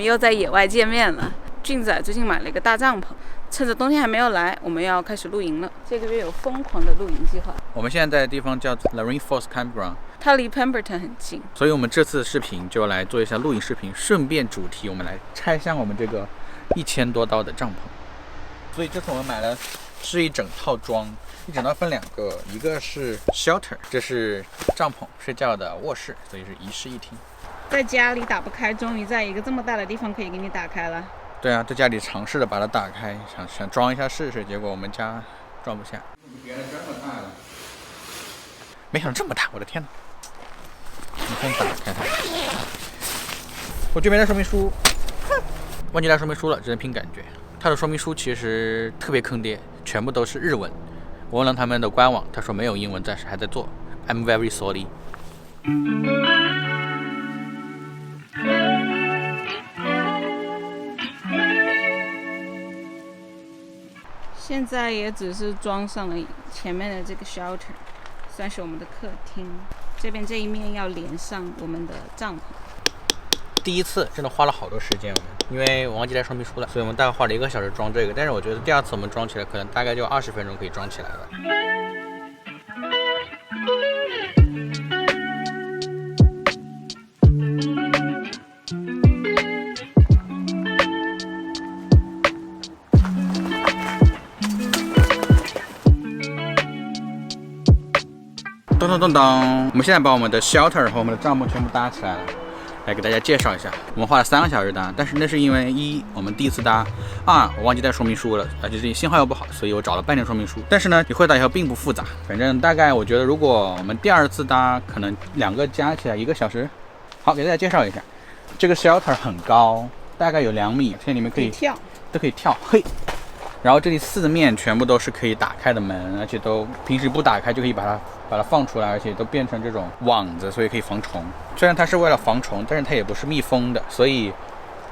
又在野外见面了。俊仔最近买了一个大帐篷，趁着冬天还没有来，我们要开始露营了。这个月有疯狂的露营计划。我们现在在的地方叫 The Rainforest Campground， 它离 Pemberton 很近，所以我们这次视频就来做一下露营视频，顺便主题我们来拆箱我们这个1000多刀的帐篷。所以这次我们买了是一整套装，一整套分2个，一个是 shelter， 这是帐篷睡觉的卧室，所以是一室一厅。在家里打不开，终于在一个这么大的地方可以给你打开了。对啊，在家里尝试着把它打开，想装一下试试，结果我们家装不下。原来这么大了，没想到这么大，我的天哪！你先打开它。我这边的说明书，忘记带说明书了，只能凭感觉。它的说明书其实特别坑爹，全部都是日文。我问了他们的官网，他说没有英文，暂时还在做。I'm very sorry。现在也只是装上了前面的这个 shelter， 算是我们的客厅。这边这一面要连上我们的帐篷。第一次真的花了好多时间，因为我忘记带说明书了，所以我们大概花了1个小时装这个。但是我觉得第2次我们装起来，可能大概就20分钟可以装起来了。咚咚咚咚！我们现在把我们的 shelter 和我们的帐篷全部搭起来了，来给大家介绍一下。我们花了3个小时搭，但是那是因为1我们第一次搭，2我忘记带说明书了，而且这里信号又不好，所以我找了半天说明书。但是呢，你会到以后并不复杂，反正大概我觉得如果我们第2次搭，可能2个加起来1个小时。好，给大家介绍一下，这个 shelter 很高，大概有2米，这里面可以跳，都可以跳，嘿。然后这里4面全部都是可以打开的门，而且都平时不打开就可以把它放出来，而且都变成这种网子，所以可以防虫。虽然它是为了防虫，但是它也不是密封的，所以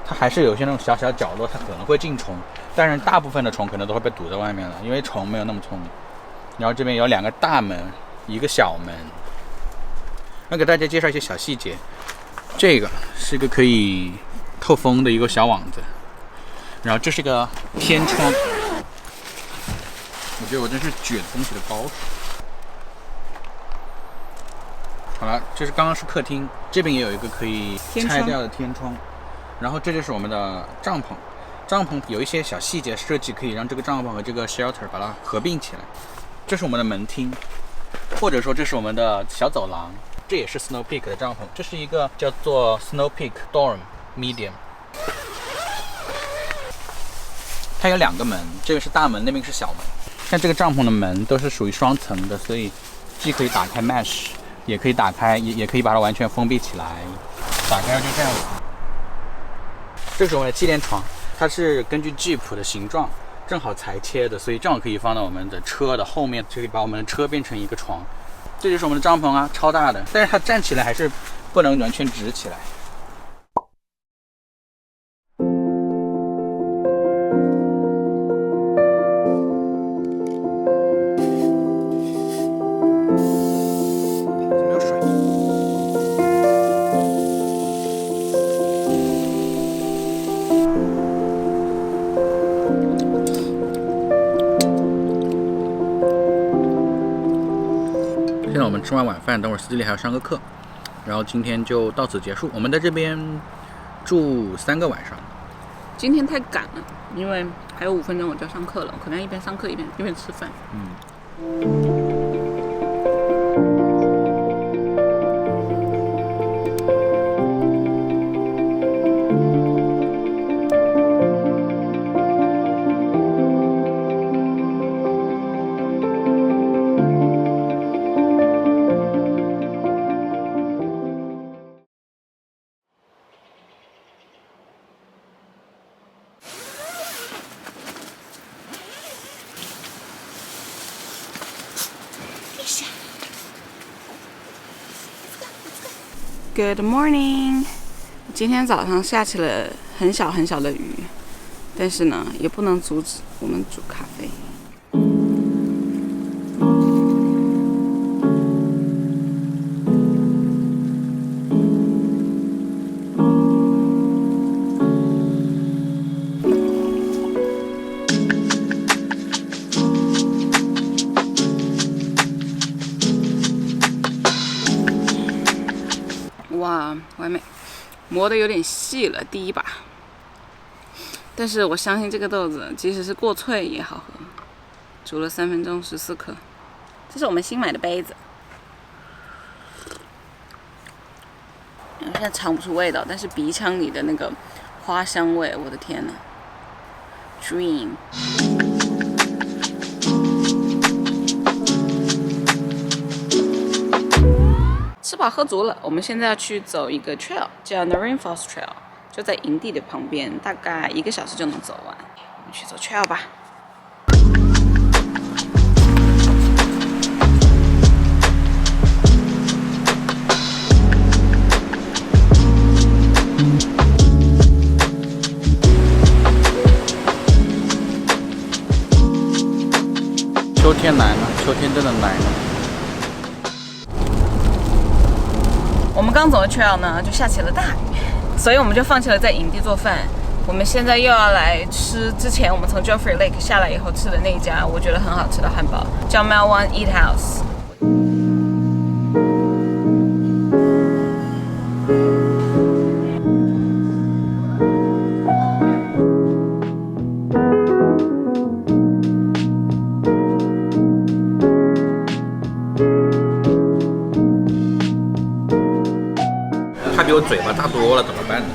它还是有些那种小小角落它可能会进虫，但是大部分的虫可能都会被堵在外面了，因为虫没有那么聪明。然后这边有2个大门，1个小门。那给大家介绍一些小细节，这个是一个可以透风的一个小网子，然后这是一个天窗。我觉得我真是卷东西的高手。好了，这是刚刚是客厅，这边也有一个可以拆掉的天窗。然后这就是我们的帐篷，帐篷有一些小细节设计，可以让这个帐篷和这个 shelter 把它合并起来。这是我们的门厅，或者说这是我们的小走廊，这也是 Snow Peak 的帐篷，这是一个叫做 Snow Peak Dorm Medium。它有2个门，这个是大门，那边是小门。像这个帐篷的门都是属于双层的，所以既可以打开 mesh， 也可以打开，也可以把它完全封闭起来。打开就这样子。这是我们的纪念床，它是根据 Jeep 的形状正好裁切的，所以正好可以放到我们的车的后面，就可以把我们的车变成一个床。这就是我们的帐篷啊，超大的，但是它站起来还是不能完全直起来。现在我们吃完晚饭，等会儿司机里还要上个课，然后今天就到此结束。我们在这边住3个晚上。今天太赶了，因为还有5分钟我就要上课了，我可能要一边上课一边吃饭。Good morning。今天早上下起了很小很小的雨，但是呢，也不能阻止我们煮咖啡。哇，完美，磨得有点细了，第一把。但是我相信这个豆子，即使是过萃也好喝。煮了3分钟，14克。这是我们新买的杯子。现在尝不出味道，但是鼻腔里的那个花香味，我的天呐 ！Dream。吃饱喝足了，我们现在要去走一个 trail， 叫 Nareen Falls Trail， 就在营地的旁边，大概1个小时就能走完。我们去走 trail 吧。秋天来了，秋天真的来了。我们刚走的 trail 呢，就下起了大雨，所以我们就放弃了在营地做饭。我们现在又要来吃之前我们从 Joffrey Lake 下来以后吃的那家我觉得很好吃的汉堡，叫 Melwan Eat House。它比我嘴巴大多了，怎么办呢？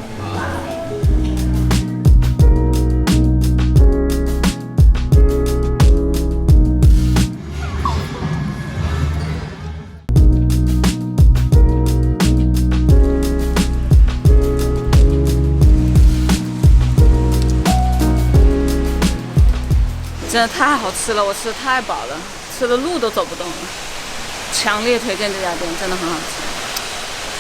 真的太好吃了，我吃的太饱了，吃的路都走不动了。强烈推荐这家店，真的很好吃。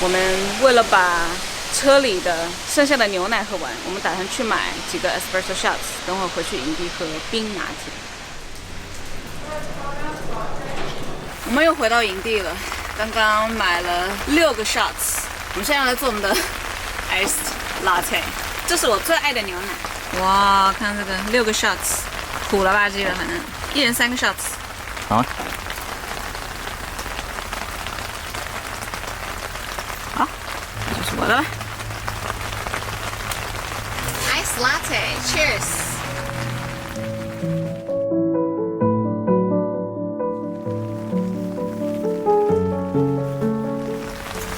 我们为了把车里的剩下的牛奶喝完，我们打算去买几个 espresso shots， 等会回去营地喝冰拿铁。我们又回到营地了，刚刚买了6个 shots， 我们现在要来做我们的 iced latte， 这是我最爱的牛奶。哇，看这个6个 shots， 苦了吧唧的，反正1人3个 shots。好。这是我的了。Ice latte, cheers！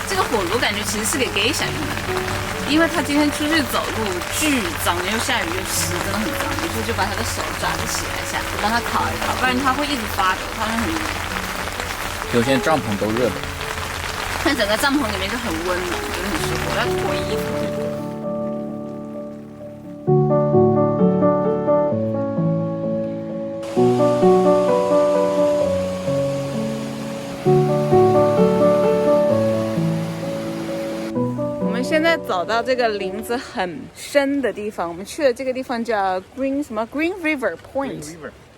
这个火炉感觉其实是给 gay 想用的，因为他今天出去走路巨脏，又下雨又湿，真的很脏。于是就把他的手爪子洗了一下，让他烤一烤，不然他会一直发抖，他会很累。有些帐篷都热的。但整个帐篷里面就很温暖，觉得很舒服。我要脱衣服。我们现在走到这个林子很深的地方，我们去的这个地方叫 Green River Point，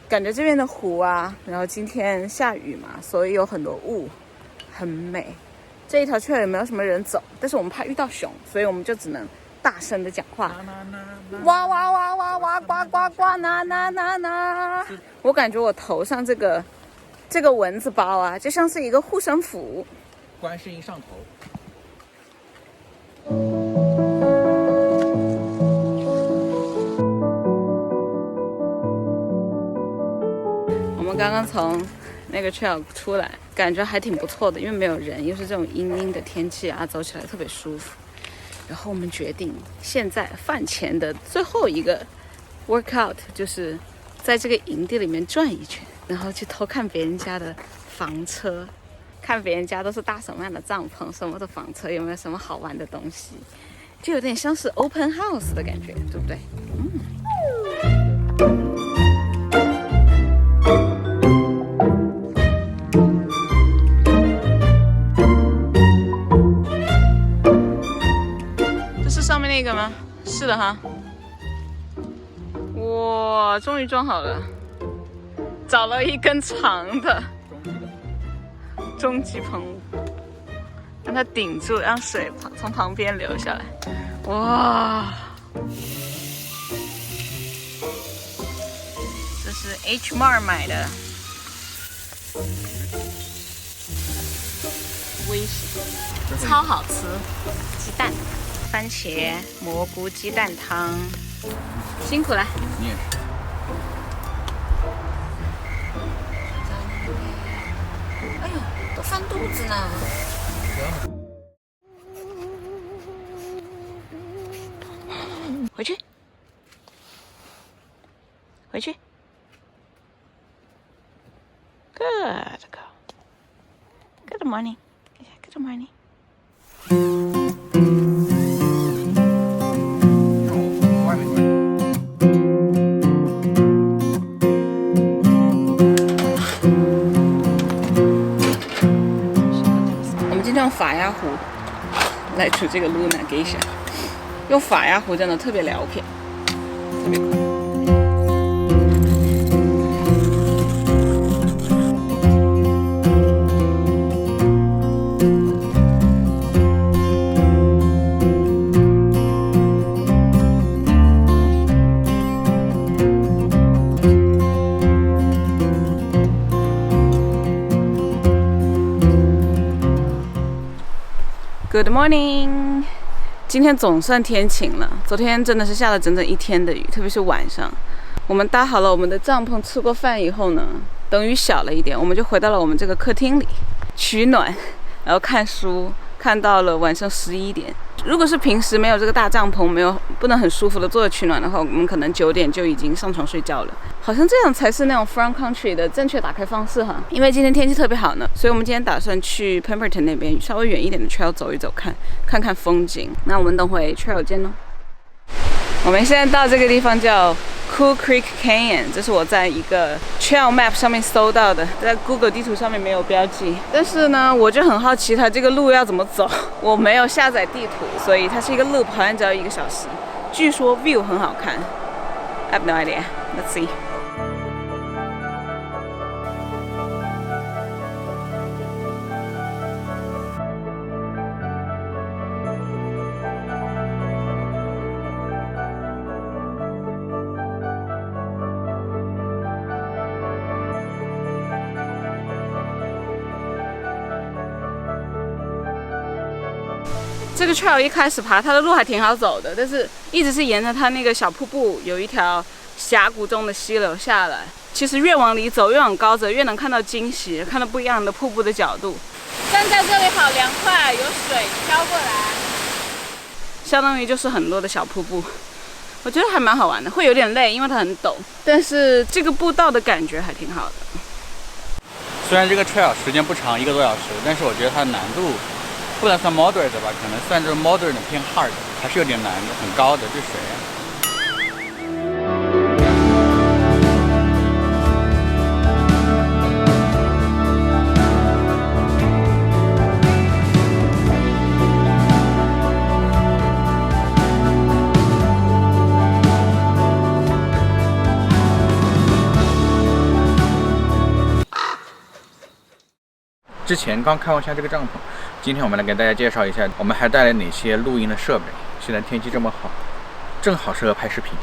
感觉这边的湖啊，然后今天下雨嘛，所以有很多雾，很美。这一条trail也没有什么人走，但是我们怕遇到熊，所以我们就只能大声的讲话。哇哇哇哇哇呱呱呱呐呐呐呐！我感觉我头上这个蚊子包啊，就像是一个护身符。观世音上头。我们刚刚从那个 trail 出来，感觉还挺不错的，因为没有人，又是这种阴阴的天气啊，走起来特别舒服。然后我们决定，现在饭前的最后一个 workout 就是在这个营地里面转一圈，然后去偷看别人家的房车，看别人家都是搭什么样的帐篷，什么的房车，有没有什么好玩的东西，就有点像是 open house 的感觉，对不对？上面那个吗？是的哈。哇，终于装好了，找了一根长的终极喷雾，让它顶住，让水从旁边流下来。哇，这是 H Mart 买的。危险，超好吃，鸡蛋、番茄、蘑菇鸡蛋汤，辛苦了。你也是。哎呦，都翻肚子呢。回去，回去。Good girl. Good morning. Good morning. 我们今天用法压壶来煮这个露娜给下，用法压壶真的特别疗片，特别快。Good morning， 今天总算天晴了。昨天真的是下了整整一天的雨，特别是晚上。我们搭好了我们的帐篷，吃过饭以后呢，等雨小了一点，我们就回到了我们这个客厅里取暖，然后看书，看到了晚上11点。如果是平时没有这个大帐篷，不能很舒服的坐着取暖的话，我们可能9点就已经上床睡觉了。好像这样才是那种 front country 的正确打开方式哈。因为今天天气特别好呢，所以我们今天打算去 Pemberton 那边稍微远一点的 trail 走一走，看看风景。那我们等会 trail 见喽。我们现在到这个地方叫 Cool Creek Canyon， 这是我在一个 trail map 上面搜到的，在 Google 地图上面没有标记。但是呢，我就很好奇它这个路要怎么走，我没有下载地图，所以它是一个 loop， 好像只要1个小时。据说 view 很好看 ，I have no idea. Let's see. 这个 trail 一开始爬它的路还挺好走的，但是一直是沿着它那个小瀑布有一条峡谷中的溪流下来。其实越往里走，越往高走，越能看到惊喜，看到不一样的瀑布的角度。站在这里好凉快，有水飘过来，相当于就是很多的小瀑布。我觉得还蛮好玩的，会有点累，因为它很陡，但是这个步道的感觉还挺好的。虽然这个 trail 时间不长，1个多小时，但是我觉得它的难度不能算 moderate 吧，可能算是 moderate 偏 hard， 还是有点难的，很高的，这水啊。之前刚看过一下这个帐篷，今天我们来给大家介绍一下，我们还带来哪些露营的设备。现在天气这么好，正好适合拍视频。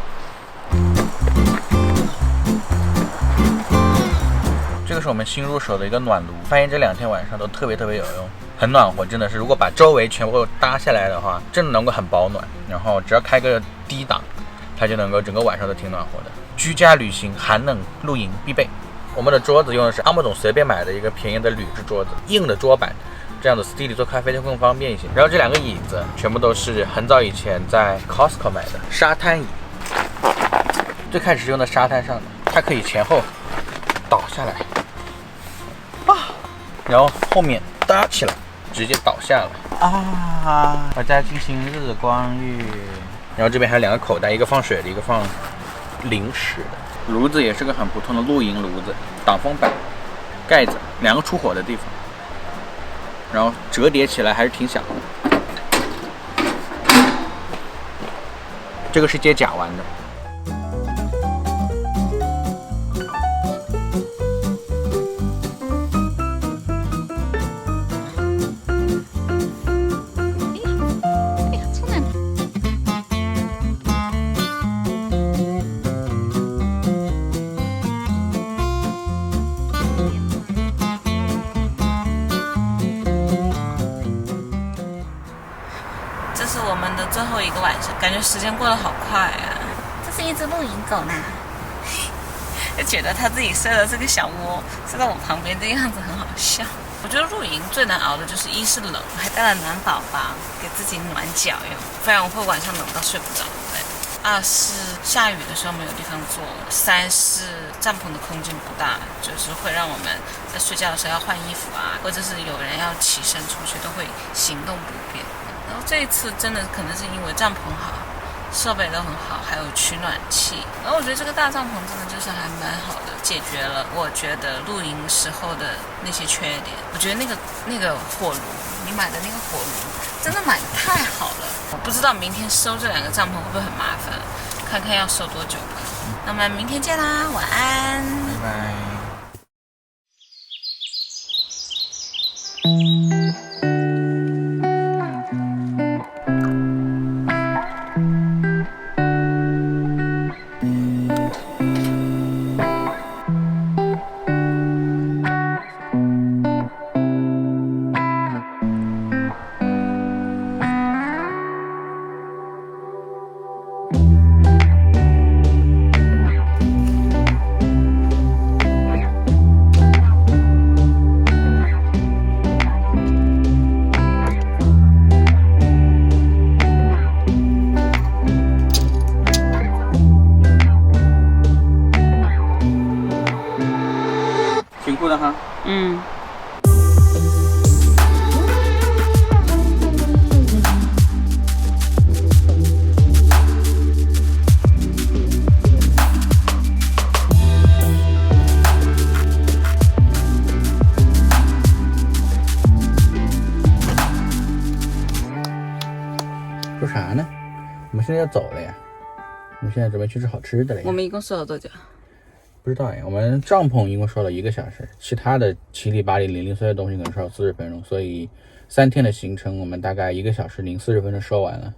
这个是我们新入手的一个暖炉，发现这2天晚上都特别有用，很暖和，真的是。如果把周围全部搭下来的话，真的能够很保暖。然后只要开个低档，它就能够整个晚上都挺暖和的。居家旅行寒冷露营必备。我们的桌子用的是阿莫总随便买的一个便宜的铝制桌子，硬的桌板，这样子 steady 做咖啡就更方便一些。然后这2个椅子全部都是很早以前在 Costco 买的沙滩椅，最开始是用在沙滩上的，它可以前后倒下来然后后面搭起来，直接倒下来大家进行日光浴。然后这边还有2个口袋，一个放水的，一个放零食的。炉子也是个很普通的露营炉子，挡风板、盖子，2个出火的地方，然后折叠起来还是挺响的。这个是接甲烷的。最后一个晚上，感觉时间过得好快啊。这是一只露营狗呢，就觉得它自己设的这个小窝设在我旁边，这个样子很好笑。我觉得露营最难熬的就是一是冷，还带了暖宝宝给自己暖脚用，不然我会晚上冷到睡不着。对。二是下雨的时候没有地方坐，三是帐篷的空间不大，就是会让我们在睡觉的时候要换衣服啊，或者是有人要起身出去都会行动不便。然后这一次真的可能是因为帐篷好，设备都很好，还有取暖器。然后我觉得这个大帐篷真的就是还蛮好的，解决了我觉得露营时候的那些缺点。我觉得那个火炉，你买的那个火炉真的买的太好了。我不知道明天收这2个帐篷会不会很麻烦，看看要收多久吧。那我们明天见啦，晚安，拜拜。挺酷的哈。说啥呢？我们现在要走了呀，我们现在准备去吃好吃的了呀。我们一共收了多久？不知道呀，我们帐篷一共收了1个小时，其他的七里八里零零碎碎的东西可能收了40分钟，所以3天的行程我们大概1个小时零40分钟收完了，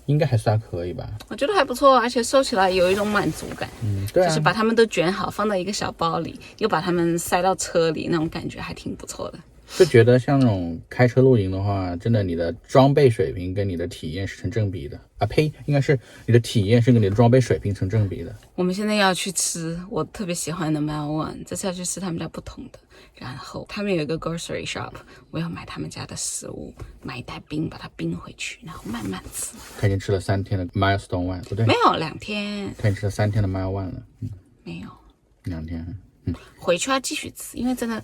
应该还算可以吧？我觉得还不错，而且收起来有一种满足感。对啊，就是把它们都卷好，放到一个小包里，又把它们塞到车里，那种感觉还挺不错的。就觉得像那种开车露营的话，真的你的装备水平跟你的体验是成正比的啊！呸，应该是你的体验是跟你的装备水平成正比的。我们现在要去吃我特别喜欢的 Mile One， 这次要去吃他们家不同的。然后他们有一个 grocery shop， 我要买他们家的食物，买一袋冰，把它冰回去，然后慢慢吃。他已经吃了3天的 Milestone One， 不对，没有2天，他已经吃了3天的 Mile One 了，没有2天。回去要继续吃，因为真的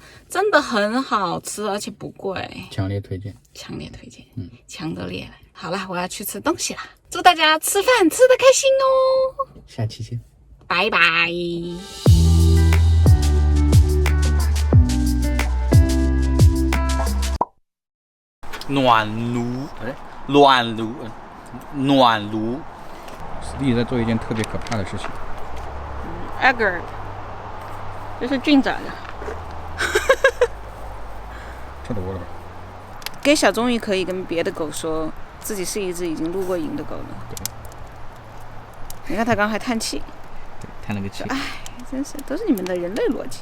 很好吃，而且不贵，强烈推荐，强烈推荐，强的烈了。好了，我要去吃东西啦，祝大家吃饭吃得开心哦，下期见，拜拜。暖炉，史蒂在做一件特别可怕的事情。Egger， 这是菌仔的。太多了吧？给小钟鱼可以跟别的狗说自己是一只已经露过营的狗了。你看它刚还叹气，叹了个气。哎，真是都是你们的人类逻辑。